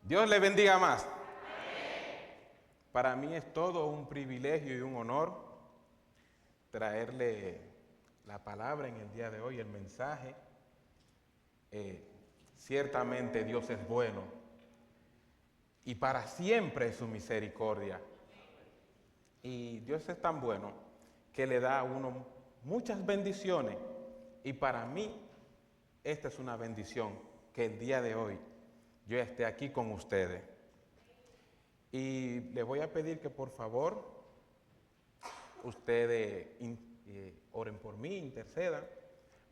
Dios le bendiga más. Para mí es todo un privilegio y un honor traerle la palabra en el día de hoy, el mensaje. Ciertamente Dios es bueno y para siempre es su misericordia. Y Dios es tan bueno que le da a uno muchas bendiciones. Y para mí esta es una bendición, que el día de hoy yo esté aquí con ustedes. Y le voy a pedir que por favor ustedes oren por mí, intercedan,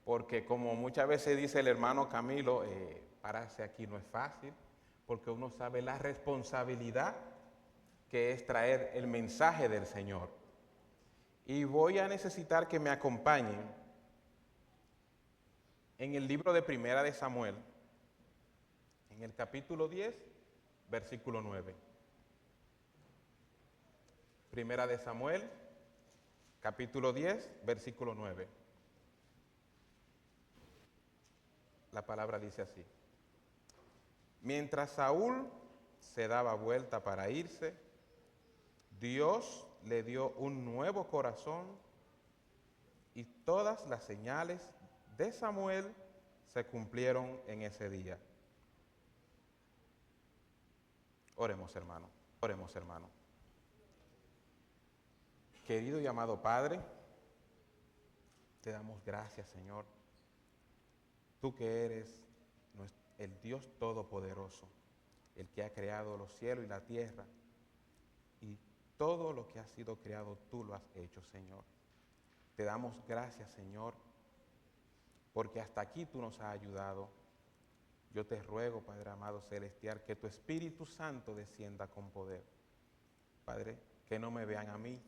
porque como muchas veces dice el hermano Camilo, pararse aquí no es fácil, porque uno sabe la responsabilidad que es traer el mensaje del Señor. Y voy a necesitar que me acompañen en el libro de Primera de Samuel, en el capítulo 10, versículo 9. Primera de Samuel, capítulo 10, versículo 9. La palabra dice así: mientras Saúl se daba vuelta para irse, Dios le dio un nuevo corazón y todas las señales de Samuel se cumplieron en ese día. Oremos, hermano, oremos, hermano. Querido y amado Padre, te damos gracias, Señor. Tú que eres el Dios Todopoderoso, el que ha creado los cielos y la tierra, y todo lo que ha sido creado tú lo has hecho, Señor. Te damos gracias, Señor, porque hasta aquí tú nos has ayudado. Yo te ruego, Padre amado celestial, que tu Espíritu Santo descienda con poder. Padre, que no me vean a mí,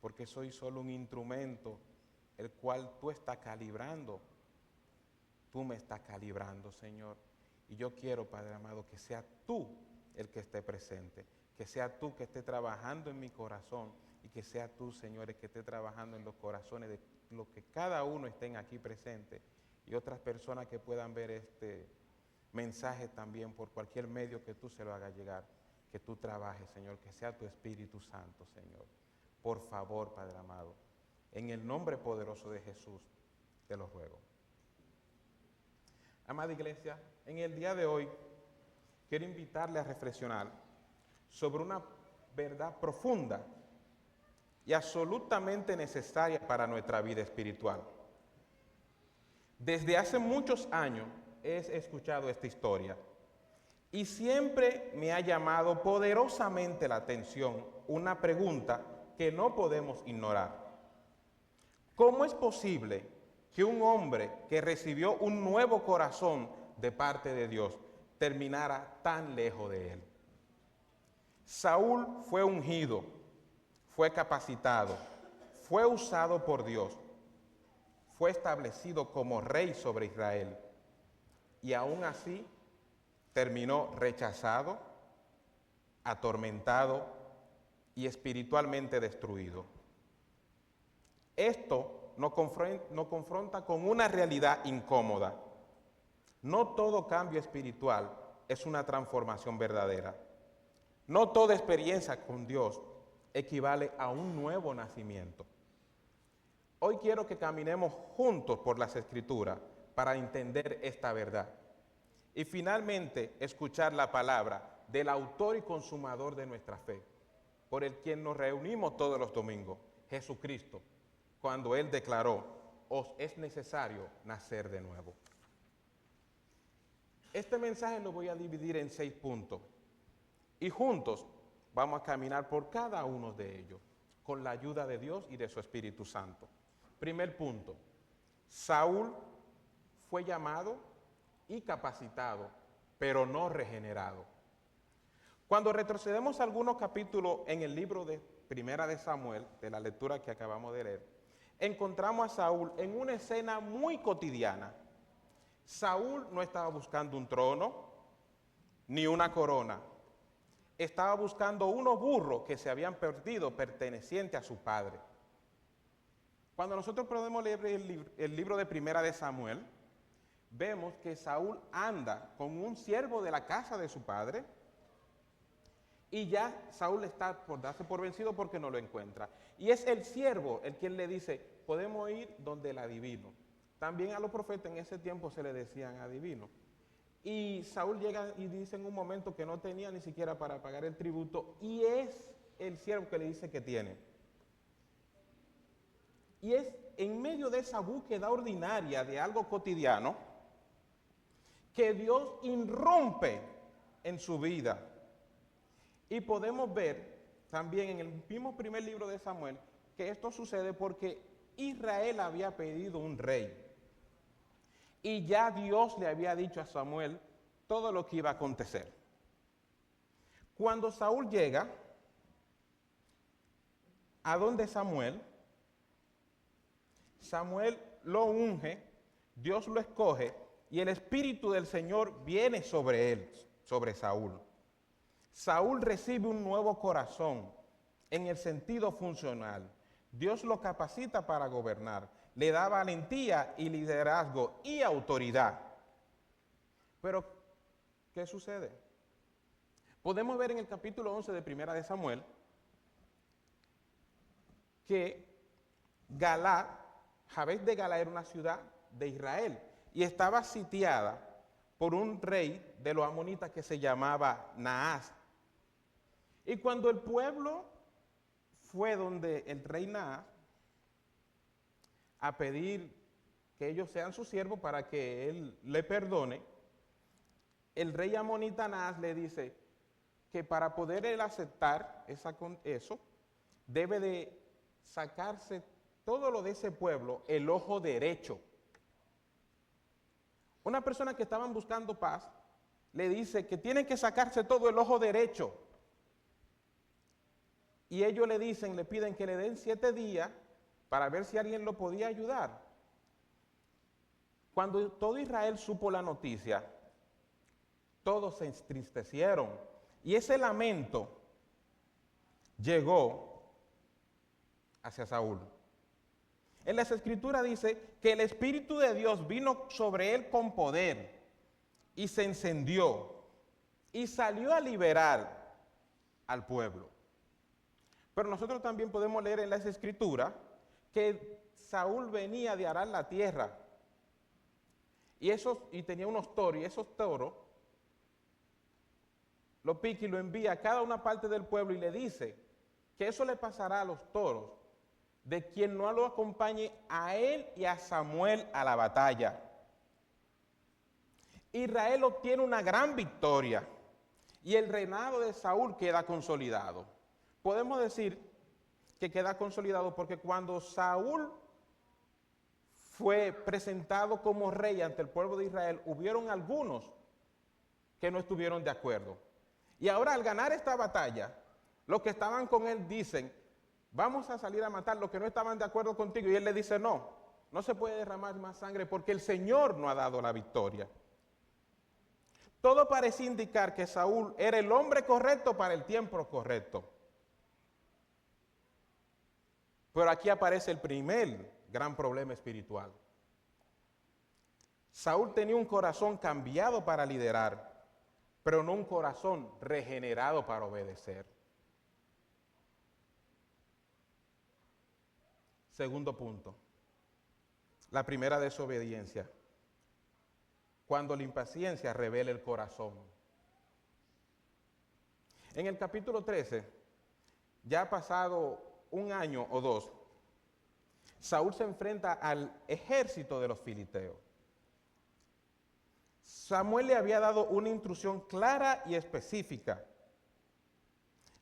porque soy solo un instrumento el cual tú estás calibrando. Tú me estás calibrando, Señor. Y yo quiero, Padre amado, que sea tú el que esté presente, que sea tú que esté trabajando en mi corazón y que sea tú, Señor, el que esté trabajando en los corazones de los que cada uno estén aquí presente y otras personas que puedan ver este mensaje también por cualquier medio que tú se lo hagas llegar. Que tú trabajes, Señor, que sea tu Espíritu Santo, Señor. Por favor, Padre amado, en el nombre poderoso de Jesús, te lo ruego. Amada iglesia, en el día de hoy quiero invitarle a reflexionar sobre una verdad profunda y absolutamente necesaria para nuestra vida espiritual. Desde hace muchos años he escuchado esta historia y siempre me ha llamado poderosamente la atención una pregunta que no podemos ignorar. ¿Cómo es posible que un hombre que recibió un nuevo corazón de parte de Dios terminara tan lejos de él? Saúl fue ungido, fue capacitado, fue usado por Dios, fue establecido como rey sobre Israel y aún así terminó rechazado, atormentado y espiritualmente destruido. Esto nos confronta con una realidad incómoda. No todo cambio espiritual es una transformación verdadera. No toda experiencia con Dios equivale a un nuevo nacimiento. Hoy quiero que caminemos juntos por las Escrituras para entender esta verdad y finalmente escuchar la palabra del autor y consumador de nuestra fe, por el quien nos reunimos todos los domingos, Jesucristo, cuando Él declaró: os es necesario nacer de nuevo. Este mensaje lo voy a dividir en 6 puntos y juntos vamos a caminar por cada uno de ellos con la ayuda de Dios y de su Espíritu Santo. Primer punto: Saúl fue llamado y capacitado, pero no regenerado. Cuando retrocedemos algunos capítulos en el libro de Primera de Samuel, de la lectura que acabamos de leer, encontramos a Saúl en una escena muy cotidiana. Saúl no estaba buscando un trono ni una corona. Estaba buscando unos burros que se habían perdido pertenecientes a su padre. Cuando nosotros podemos leer el libro de Primera de Samuel, vemos que Saúl anda con un siervo de la casa de su padre y ya Saúl está por darse por vencido porque no lo encuentra. Y es el siervo el quien le dice, podemos ir donde el adivino. También a los profetas en ese tiempo se le decían adivinos. Y Saúl llega y dice en un momento que no tenía ni siquiera para pagar el tributo y es el siervo que le dice que tiene. Y es en medio de esa búsqueda ordinaria de algo cotidiano que Dios irrumpe en su vida. Y podemos ver también en el mismo primer libro de Samuel que esto sucede porque Israel había pedido un rey. Y ya Dios le había dicho a Samuel todo lo que iba a acontecer. Cuando Saúl llega a donde Samuel lo unge, Dios lo escoge y el Espíritu del Señor viene sobre él, sobre Saúl. Saúl recibe un nuevo corazón en el sentido funcional. Dios lo capacita para gobernar, le da valentía y liderazgo y autoridad. Pero, ¿qué sucede? Podemos ver en el capítulo 11 de Primera de Samuel que Jabes de Galá era una ciudad de Israel y estaba sitiada por un rey de los amonitas que se llamaba Naas. Y cuando el pueblo fue donde el rey Naas a pedir que ellos sean sus siervos para que él le perdone, el rey amonita Naas le dice que para poder él aceptar eso, debe de sacarse todo lo de ese pueblo, el ojo derecho. Una persona que estaban buscando paz le dice que tienen que sacarse todo el ojo derecho. Y ellos le piden que le den 7 días para ver si alguien lo podía ayudar. Cuando todo Israel supo la noticia, todos se entristecieron. Y ese lamento llegó hacia Saúl. En las Escrituras dice que el Espíritu de Dios vino sobre él con poder y se encendió y salió a liberar al pueblo. Pero nosotros también podemos leer en las Escrituras que Saúl venía de arar la tierra y tenía unos toros, y esos toros lo pica y lo envía a cada una parte del pueblo y le dice que eso le pasará a los toros de quien no lo acompañe a él y a Samuel a la batalla. Israel obtiene una gran victoria y el reinado de Saúl queda consolidado. Podemos decir que queda consolidado porque cuando Saúl fue presentado como rey ante el pueblo de Israel, hubieron algunos que no estuvieron de acuerdo. Y ahora al ganar esta batalla, los que estaban con él dicen, vamos a salir a matar los que no estaban de acuerdo contigo. Y él le dice, no se puede derramar más sangre porque el Señor no ha dado la victoria. Todo parecía indicar que Saúl era el hombre correcto para el tiempo correcto. Pero aquí aparece el primer gran problema espiritual. Saúl tenía un corazón cambiado para liderar, pero no un corazón regenerado para obedecer. Segundo punto, la primera desobediencia, cuando la impaciencia revela el corazón. En el capítulo 13, ya ha pasado un año o 2, Saúl se enfrenta al ejército de los filisteos. Samuel le había dado una instrucción clara y específica.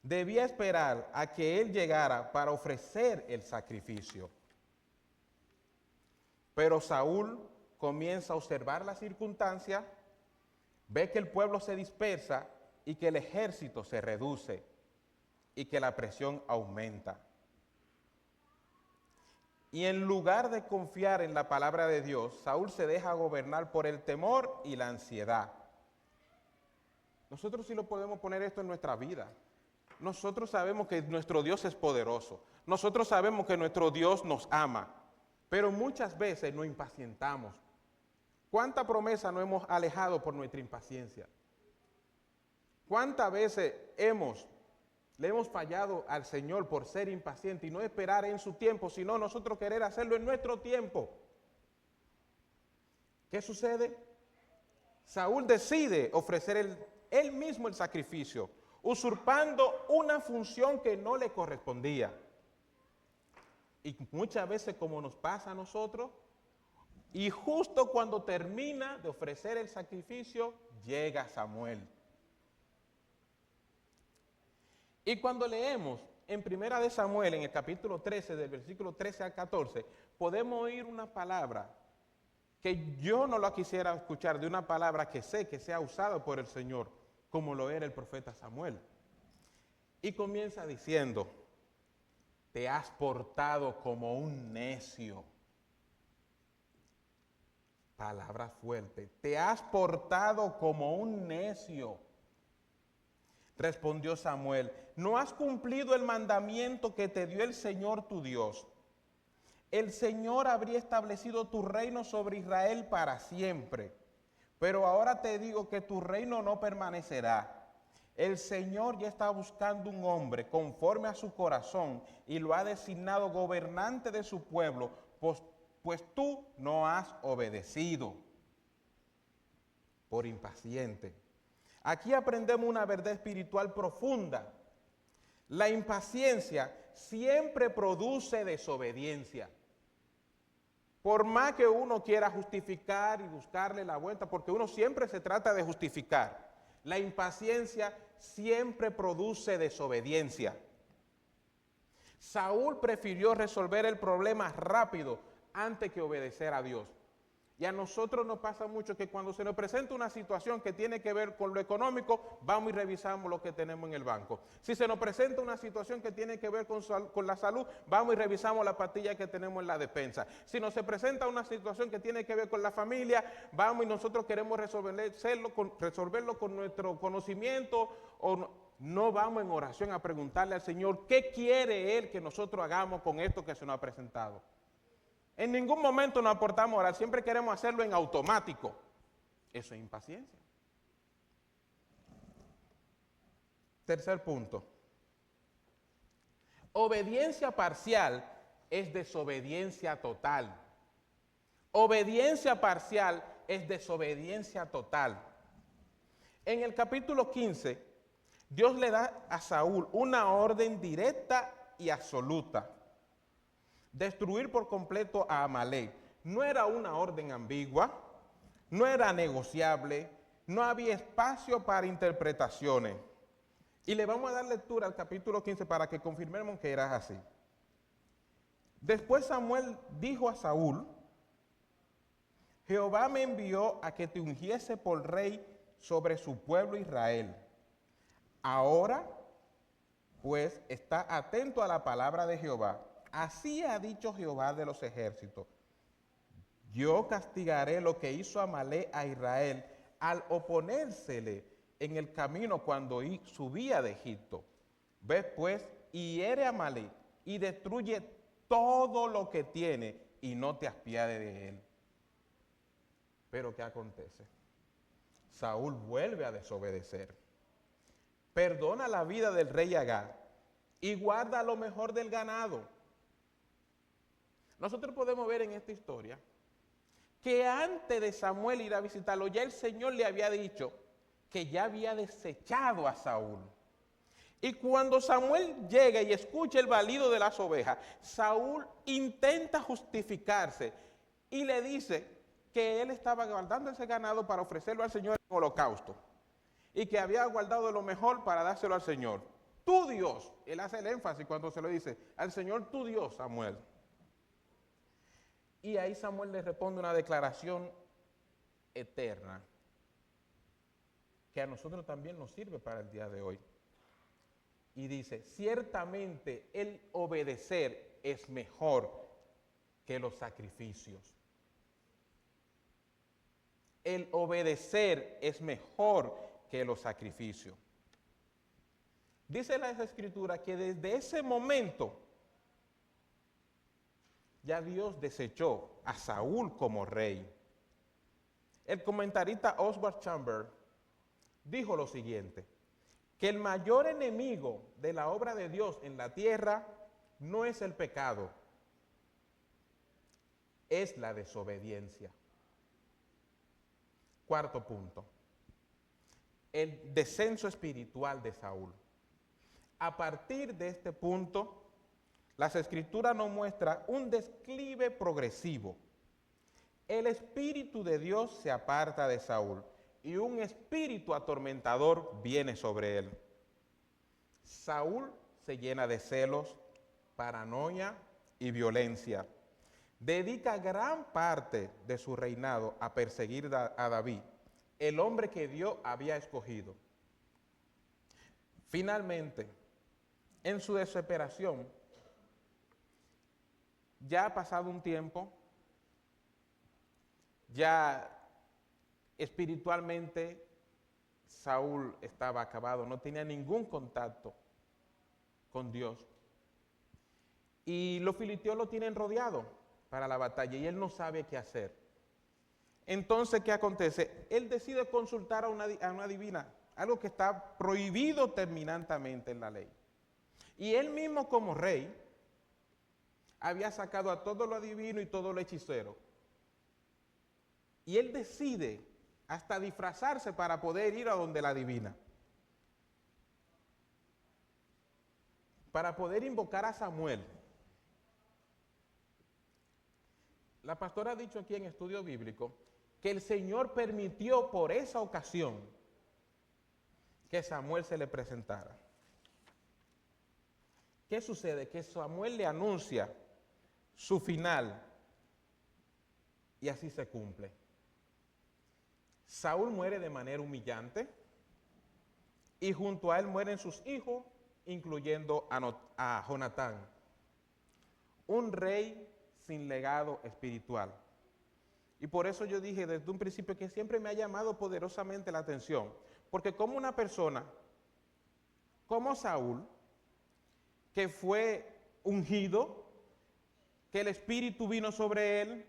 Debía esperar a que él llegara para ofrecer el sacrificio. Pero Saúl comienza a observar la circunstancia, ve que el pueblo se dispersa y que el ejército se reduce y que la presión aumenta. Y en lugar de confiar en la palabra de Dios, Saúl se deja gobernar por el temor y la ansiedad. Nosotros sí lo podemos poner esto en nuestra vida. Nosotros sabemos que nuestro Dios es poderoso. Nosotros sabemos que nuestro Dios nos ama. Pero muchas veces nos impacientamos. ¿Cuánta promesa nos hemos alejado por nuestra impaciencia? ¿Cuántas veces le hemos fallado al Señor por ser impaciente y no esperar en su tiempo, sino nosotros querer hacerlo en nuestro tiempo? ¿Qué sucede? Saúl decide ofrecer él mismo el sacrificio, usurpando una función que no le correspondía. Y muchas veces, como nos pasa a nosotros, y justo cuando termina de ofrecer el sacrificio, llega Samuel. Y cuando leemos en Primera de Samuel, en el capítulo 13, del versículo 13 al 14, podemos oír una palabra que yo no la quisiera escuchar, de una palabra que sé que sea usada por el Señor, como lo era el profeta Samuel. Y comienza diciendo: te has portado como un necio. Palabra fuerte. Te has portado como un necio. Respondió Samuel: no has cumplido el mandamiento que te dio el Señor tu Dios. El Señor habría establecido tu reino sobre Israel para siempre. Pero ahora te digo que tu reino no permanecerá. El Señor ya está buscando un hombre conforme a su corazón y lo ha designado gobernante de su pueblo, pues tú no has obedecido por impaciente. Aquí aprendemos una verdad espiritual profunda. La impaciencia siempre produce desobediencia. Por más que uno quiera justificar y buscarle la vuelta, porque uno siempre se trata de justificar, la impaciencia siempre produce desobediencia. Saúl prefirió resolver el problema rápido antes que obedecer a Dios. Y a nosotros nos pasa mucho que cuando se nos presenta una situación que tiene que ver con lo económico, vamos y revisamos lo que tenemos en el banco. Si se nos presenta una situación que tiene que ver con la salud, vamos y revisamos la pastilla que tenemos en la despensa. Si nos se presenta una situación que tiene que ver con la familia, vamos y nosotros queremos resolverlo con nuestro conocimiento, o no vamos en oración a preguntarle al Señor qué quiere Él que nosotros hagamos con esto que se nos ha presentado. En ningún momento nos aportamos a orar, siempre queremos hacerlo en automático. Eso es impaciencia. Tercer punto. Obediencia parcial es desobediencia total. Obediencia parcial es desobediencia total. En el capítulo 15, Dios le da a Saúl una orden directa y absoluta: destruir por completo a Amalek. No era una orden ambigua, no era negociable, no había espacio para interpretaciones. Y le vamos a dar lectura al capítulo 15 para que confirmemos que era así. Después Samuel dijo a Saúl: Jehová me envió a que te ungiese por rey sobre su pueblo Israel. Ahora, pues, está atento a la palabra de Jehová. Así ha dicho Jehová de los ejércitos: yo castigaré lo que hizo Amalek a Israel al oponérsele en el camino cuando subía de Egipto. Ve pues y hiere a Amalek y destruye todo lo que tiene y no te apiades de él. Pero ¿qué acontece? Saúl vuelve a desobedecer. Perdona la vida del rey Agag y guarda lo mejor del ganado. Nosotros podemos ver en esta historia que antes de Samuel ir a visitarlo, ya el Señor le había dicho que ya había desechado a Saúl. Y cuando Samuel llega y escucha el balido de las ovejas, Saúl intenta justificarse y le dice que él estaba guardando ese ganado para ofrecerlo al Señor en holocausto y que había guardado lo mejor para dárselo al Señor. Tu Dios, él hace el énfasis cuando se lo dice, al Señor tu Dios, Samuel. Y ahí Samuel le responde una declaración eterna que a nosotros también nos sirve para el día de hoy. Y dice: ciertamente el obedecer es mejor que los sacrificios. El obedecer es mejor que los sacrificios. Dice la Escritura que desde ese momento ya Dios desechó a Saúl como rey. El comentarista Oswald Chambers dijo lo siguiente, que el mayor enemigo de la obra de Dios en la tierra no es el pecado, es la desobediencia. Cuarto punto, el descenso espiritual de Saúl. A partir de este punto, las Escrituras nos muestran un declive progresivo. El Espíritu de Dios se aparta de Saúl y un espíritu atormentador viene sobre él. Saúl se llena de celos, paranoia y violencia. Dedica gran parte de su reinado a perseguir a David, el hombre que Dios había escogido. Finalmente, en su desesperación, ya ha pasado un tiempo, ya espiritualmente Saúl estaba acabado, no tenía ningún contacto con Dios. Y los filisteos lo tienen rodeado para la batalla y él no sabe qué hacer. Entonces, ¿qué acontece? Él decide consultar a una divina, algo que está prohibido terminantemente en la ley. Y él mismo como rey había sacado a todo lo adivino y todo lo hechicero. Y él decide hasta disfrazarse para poder ir a donde la divina, para poder invocar a Samuel. La pastora ha dicho aquí en estudio bíblico que el Señor permitió por esa ocasión que Samuel se le presentara. ¿Qué sucede? Que Samuel le anuncia su final y así se cumple. Saúl muere de manera humillante y junto a él mueren sus hijos, incluyendo a Jonatán, un rey sin legado espiritual. Y por eso yo dije desde un principio que siempre me ha llamado poderosamente la atención, porque como una persona, como Saúl, que fue ungido, que el Espíritu vino sobre él,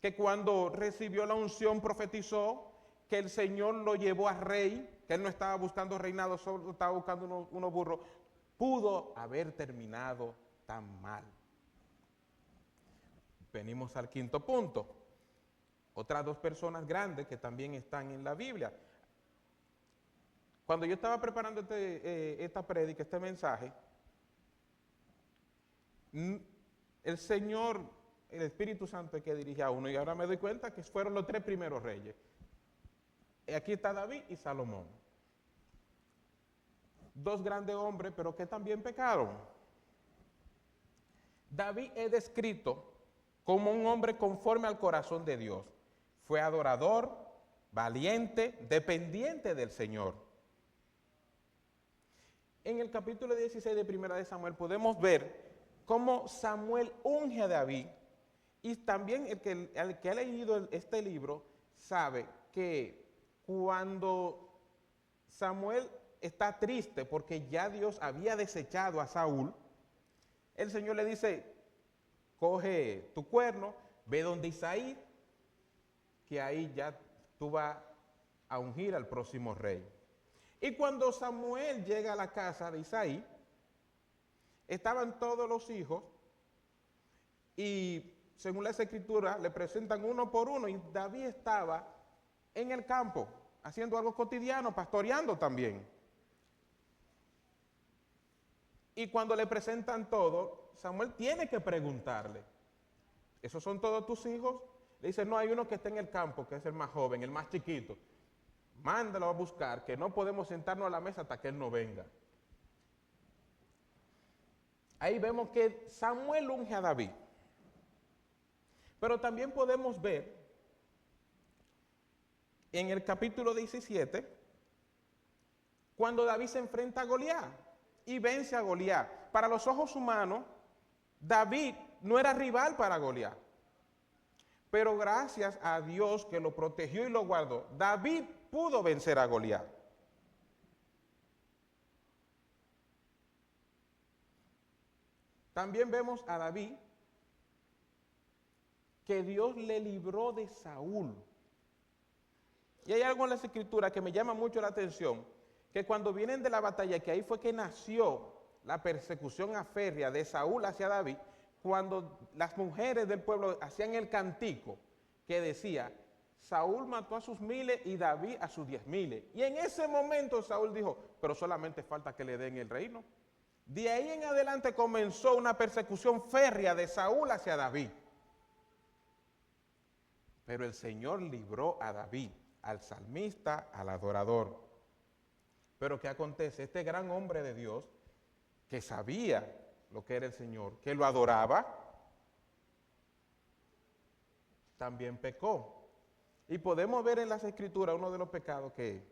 que cuando recibió la unción profetizó, que el Señor lo llevó a rey, que él no estaba buscando reinado, solo estaba buscando unos burros, pudo haber terminado tan mal. Venimos al quinto punto. Otras dos personas grandes que también están en la Biblia. Cuando yo estaba preparando esta prédica, este mensaje, el Señor, el Espíritu Santo es que dirige a uno, y ahora me doy cuenta que fueron los tres primeros reyes. Aquí está David y Salomón. Dos grandes hombres, pero que también pecaron. David es descrito como un hombre conforme al corazón de Dios. Fue adorador, valiente, dependiente del Señor. En el capítulo 16 de Primera de Samuel podemos ver cómo Samuel unge a David, y también el que ha leído este libro sabe que cuando Samuel está triste porque ya Dios había desechado a Saúl, el Señor le dice, coge tu cuerno, ve donde Isaí, que ahí ya tú vas a ungir al próximo rey. Y cuando Samuel llega a la casa de Isaí, estaban todos los hijos y según las escrituras le presentan uno por uno, y David estaba en el campo haciendo algo cotidiano, pastoreando también. Y cuando le presentan todo, Samuel tiene que preguntarle, ¿esos son todos tus hijos? Le dice, no, hay uno que está en el campo, que es el más joven, el más chiquito. Mándalo a buscar, que no podemos sentarnos a la mesa hasta que él no venga. Ahí vemos que Samuel unge a David. Pero también podemos ver en el capítulo 17, cuando David se enfrenta a Goliat y vence a Goliat. Para los ojos humanos, David no era rival para Goliat. Pero gracias a Dios que lo protegió y lo guardó, David pudo vencer a Goliat. También vemos a David que Dios le libró de Saúl. Y hay algo en las escrituras que me llama mucho la atención, que cuando vienen de la batalla, que ahí fue que nació la persecución aférrea de Saúl hacia David, cuando las mujeres del pueblo hacían el cantico que decía, Saúl mató a sus 1000 y David a sus 10.000. Y en ese momento Saúl dijo, pero solamente falta que le den el reino. De ahí en adelante comenzó una persecución férrea de Saúl hacia David. Pero el Señor libró a David, al salmista, al adorador. Pero ¿qué acontece? Este gran hombre de Dios, que sabía lo que era el Señor, que lo adoraba, también pecó. Y podemos ver en las Escrituras uno de los pecados que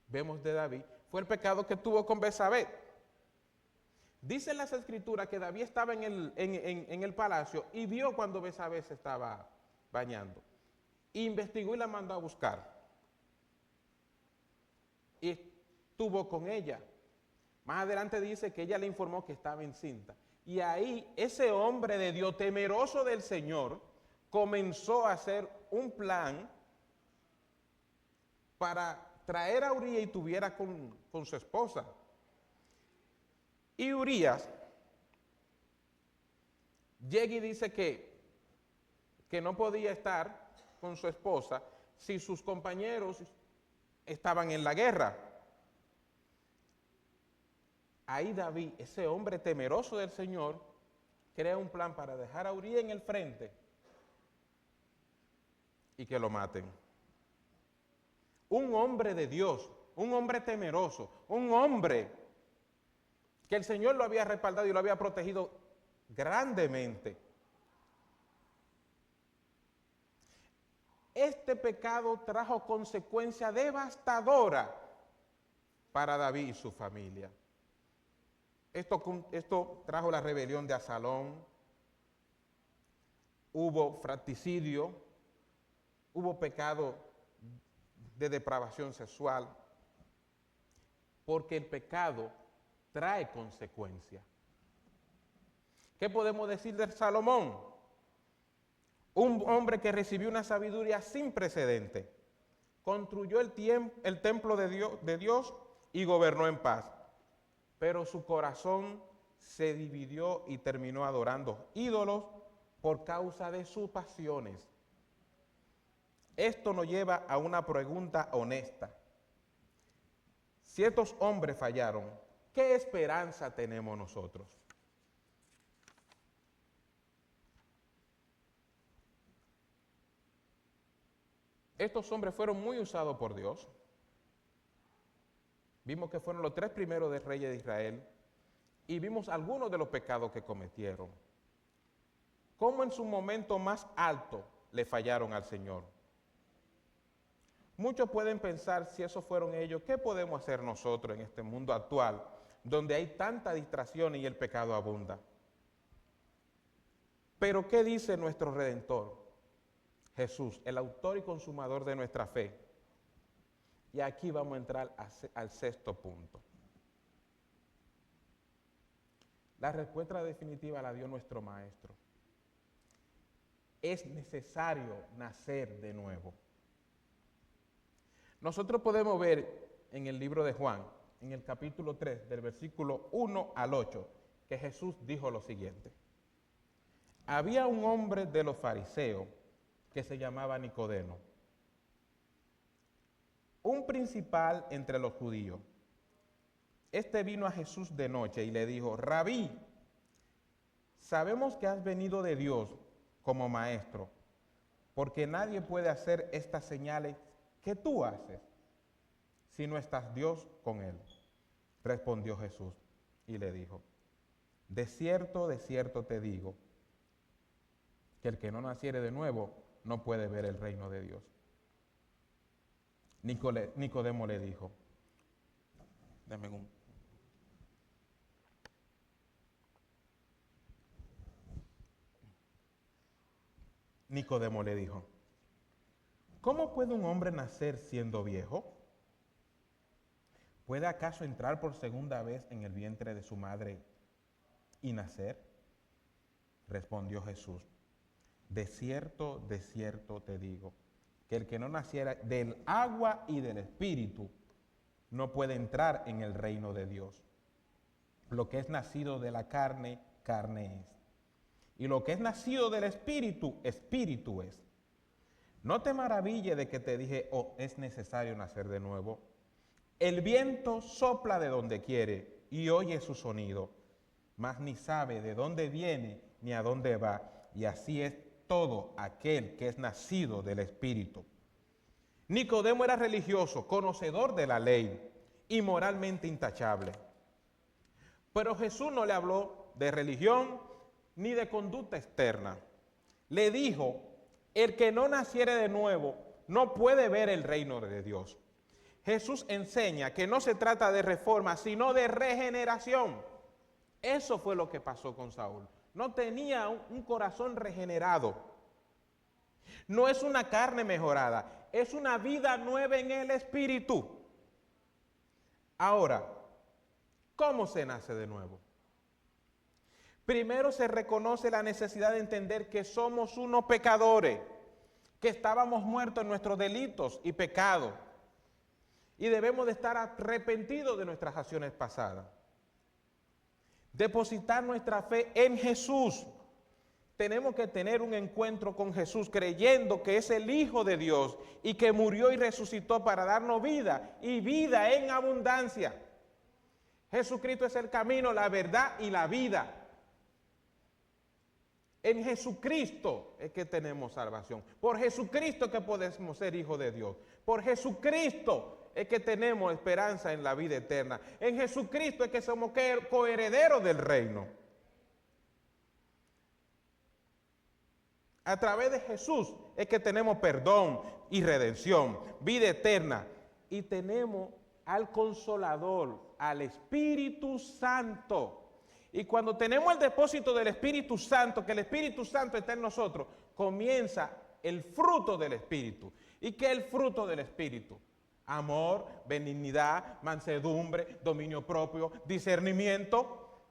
vemos de David, fue el pecado que tuvo con Betsabé. Dicen las Escrituras que David estaba en el palacio y vio cuando Betsabé se estaba bañando. Investigó y la mandó a buscar. Y estuvo con ella. Más adelante dice que ella le informó que estaba encinta. Y ahí ese hombre de Dios, temeroso del Señor, comenzó a hacer un plan para traer a Urías y tuviera con su esposa. Y Urías llega y dice que no podía estar con su esposa si sus compañeros estaban en la guerra. Ahí David, ese hombre temeroso del Señor, crea un plan para dejar a Urías en el frente y que lo maten. Un hombre de Dios, un hombre temeroso, un hombre que el Señor lo había respaldado y lo había protegido grandemente. Este pecado trajo consecuencia devastadora para David y su familia. Esto trajo la rebelión de Absalón, hubo fratricidio, hubo pecado de depravación sexual, porque el pecado trae consecuencias. ¿Qué podemos decir de Salomón? Un hombre que recibió una sabiduría sin precedente, construyó el templo de Dios y gobernó en paz, pero su corazón se dividió y terminó adorando ídolos por causa de sus pasiones. Esto nos lleva a una pregunta honesta. Si estos hombres fallaron, ¿qué esperanza tenemos nosotros? Estos hombres fueron muy usados por Dios. Vimos que fueron los 3 primeros de reyes de Israel y vimos algunos de los pecados que cometieron. ¿Cómo en su momento más alto le fallaron al Señor? Muchos pueden pensar, si esos fueron ellos, ¿qué podemos hacer nosotros en este mundo actual, donde hay tanta distracción y el pecado abunda? Pero ¿qué dice nuestro Redentor? Jesús, el autor y consumador de nuestra fe. Y aquí vamos a entrar al 6º punto. La respuesta definitiva la dio nuestro Maestro. Es necesario nacer de nuevo. Nosotros podemos ver en el libro de Juan, en el capítulo 3, del versículo 1 al 8, que Jesús dijo lo siguiente. Había un hombre de los fariseos que se llamaba Nicodemo, un principal entre los judíos. Este vino a Jesús de noche y le dijo, Rabí, sabemos que has venido de Dios como maestro, porque nadie puede hacer estas señales que tú haces si no estás Dios con él. Respondió Jesús y le dijo, de cierto te digo, que el que no naciere de nuevo no puede ver el reino de Dios. Nicodemo le dijo, Nicodemo le dijo, ¿cómo puede un hombre nacer siendo viejo? ¿Puede acaso entrar por segunda vez en el vientre de su madre y nacer? Respondió Jesús, de cierto te digo, que el que no naciera del agua y del Espíritu no puede entrar en el reino de Dios. Lo que es nacido de la carne, carne es. Y lo que es nacido del Espíritu, Espíritu es. No te maravilles de que te dije, oh, es necesario nacer de nuevo. El viento sopla de donde quiere y oye su sonido, mas ni sabe de dónde viene ni a dónde va. Y así es todo aquel que es nacido del Espíritu. Nicodemo era religioso, conocedor de la ley y moralmente intachable. Pero Jesús no le habló de religión ni de conducta externa. Le dijo, el que no naciere de nuevo no puede ver el reino de Dios. Jesús enseña que no se trata de reforma, sino de regeneración. Eso fue lo que pasó con Saúl. No tenía un corazón regenerado. No es una carne mejorada, es una vida nueva en el Espíritu. Ahora, ¿cómo se nace de nuevo? Primero se reconoce la necesidad de entender que somos unos pecadores, que estábamos muertos en nuestros delitos y pecados, y debemos de estar arrepentidos de nuestras acciones pasadas. Depositar nuestra fe en Jesús. Tenemos que tener un encuentro con Jesús creyendo que es el Hijo de Dios y que murió y resucitó para darnos vida y vida en abundancia. Jesucristo es el camino, la verdad y la vida. En Jesucristo es que tenemos salvación. Por Jesucristo es que podemos ser hijos de Dios. Por Jesucristo es que tenemos esperanza en la vida eterna. En Jesucristo es que somos coherederos del reino. A través de Jesús es que tenemos perdón y redención, vida eterna. Y tenemos al Consolador, al Espíritu Santo. Y cuando tenemos el depósito del Espíritu Santo, que el Espíritu Santo está en nosotros, comienza el fruto del Espíritu. ¿Y qué es el fruto del Espíritu? Amor, benignidad, mansedumbre, dominio propio, discernimiento.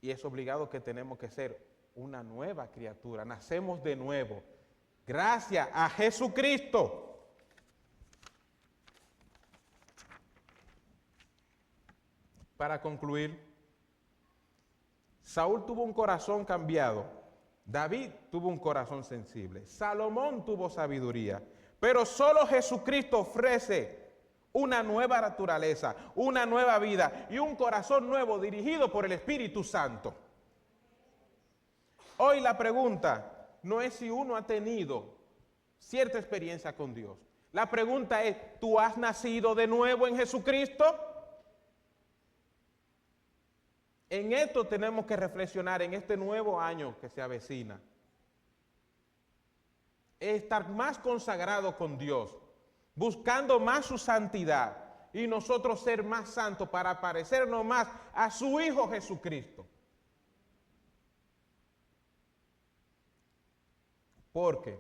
Y es obligado que tenemos que ser una nueva criatura. Nacemos de nuevo. Gracias a Jesucristo. Para concluir, Saúl tuvo un corazón cambiado, David tuvo un corazón sensible, Salomón tuvo sabiduría, pero solo Jesucristo ofrece una nueva naturaleza, una nueva vida y un corazón nuevo dirigido por el Espíritu Santo. Hoy la pregunta no es si uno ha tenido cierta experiencia con Dios. La pregunta es, ¿tú has nacido de nuevo en Jesucristo? En esto tenemos que reflexionar en este nuevo año que se avecina. Estar más consagrado con Dios, buscando más su santidad y nosotros ser más santos para parecernos más a su Hijo Jesucristo. Porque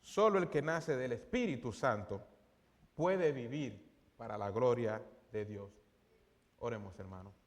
solo el que nace del Espíritu Santo puede vivir para la gloria de Dios. Oremos, hermanos.